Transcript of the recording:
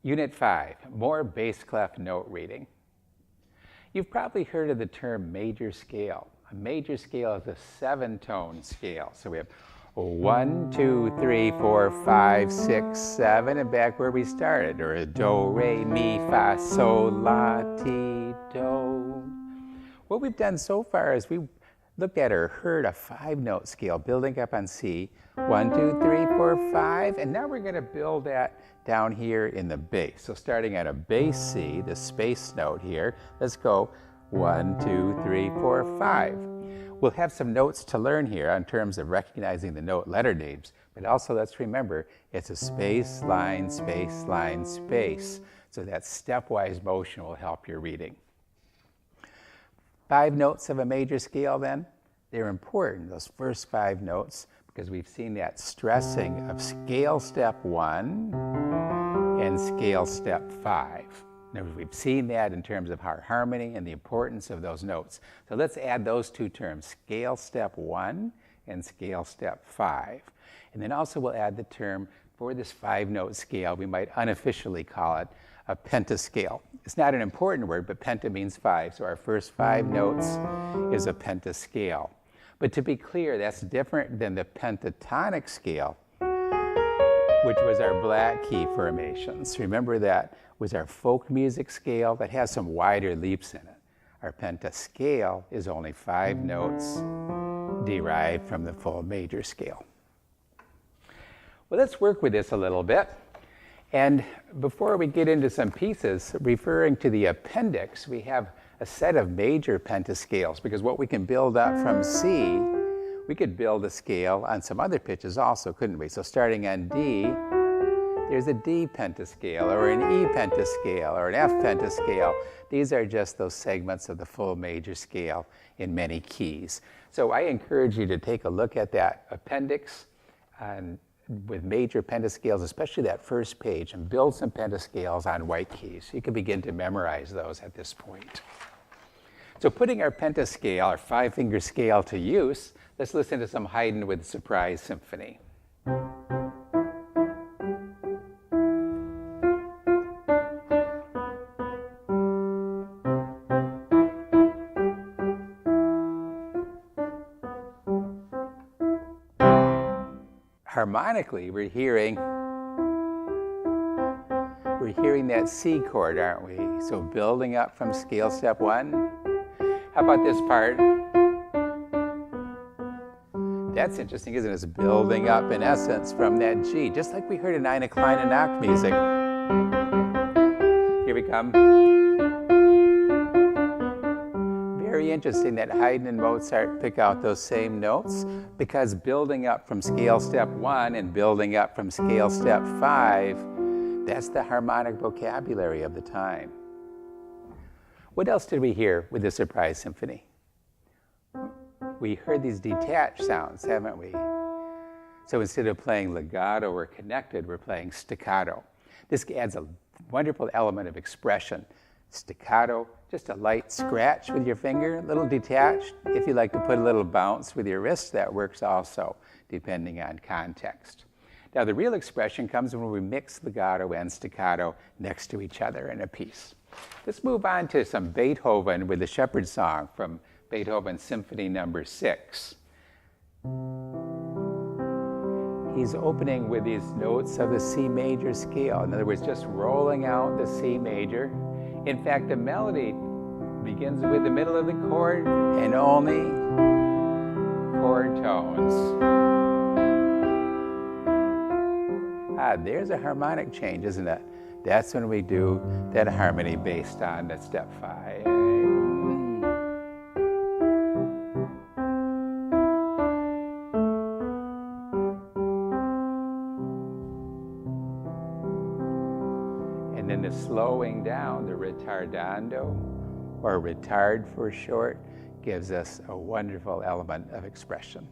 Unit 5, more bass clef note reading. You've probably heard of the term major scale. A major scale is a 7-tone scale. So we have 1, 2, 3, 4, 5, 6, 7, and back where we started, or a do, re, mi, fa, sol, la, ti, do. What we've done so far is we looked at or heard a 5-note scale building up on C, 1, 2, 3, 4, 5, and now we're going to build that down here in the bass. So starting at a bass C, the space note here, let's go 1, 2, 3, 4, 5. We'll have some notes to learn here in terms of recognizing the note letter names, but also let's remember it's a space, line, space, line, space. So that stepwise motion will help your reading. 5 notes of a major scale then, they're important, those first 5 notes, because we've seen that stressing of scale step 1 and scale step 5. Now, we've seen that in terms of our harmony and the importance of those notes. So let's add those 2 terms, scale step 1 and scale step 5. And then also we'll add the term for this 5-note scale, we might unofficially call it a pentascale. It's not an important word, but penta means 5, so our first 5 notes is a pentascale. But to be clear, that's different than the pentatonic scale, which was our black key formations. Remember that was our folk music scale that has some wider leaps in it. Our pentascale is only 5 notes derived from the full major scale. Well, let's work with this a little bit. And before we get into some pieces, referring to the appendix, we have a set of major pentascales, because what we can build up from C, we could build a scale on some other pitches also, couldn't we? So starting on D, there's a D pentascale, or an E pentascale, or an F pentascale. These are just those segments of the full major scale in many keys. So I encourage you to take a look at that appendix with major pentascales, especially that first page, and build some pentascales on white keys. You can begin to memorize those at this point. So putting our pentascale, our 5-finger scale, to use, let's listen to some Haydn with Surprise Symphony. Harmonically, we're hearing that C chord, aren't we? So building up from scale step 1. How about this part? That's interesting, isn't it? It's building up, in essence, from that G, just like we heard in Eine kleine Nachtmusik. Here we come. Very interesting that Haydn and Mozart pick out those same notes, because building up from scale step 1 and building up from scale step 5, that's the harmonic vocabulary of the time. What else did we hear with the Surprise Symphony? We heard these detached sounds, haven't we? So instead of playing legato or connected, we're playing staccato. This adds a wonderful element of expression. Staccato, just a light scratch with your finger, a little detached. If you like to put a little bounce with your wrist, that works also, depending on context. Now, the real expression comes when we mix legato and staccato next to each other in a piece. Let's move on to some Beethoven with the Shepherd's Song from Beethoven's Symphony No. 6. He's opening with these notes of the C major scale. In other words, just rolling out the C major. In fact, the melody begins with the middle of the chord and only chord tones. There's a harmonic change, isn't it? That's when we do that harmony based on that step 5. And then the slowing down, the ritardando, or retard for short, gives us a wonderful element of expression.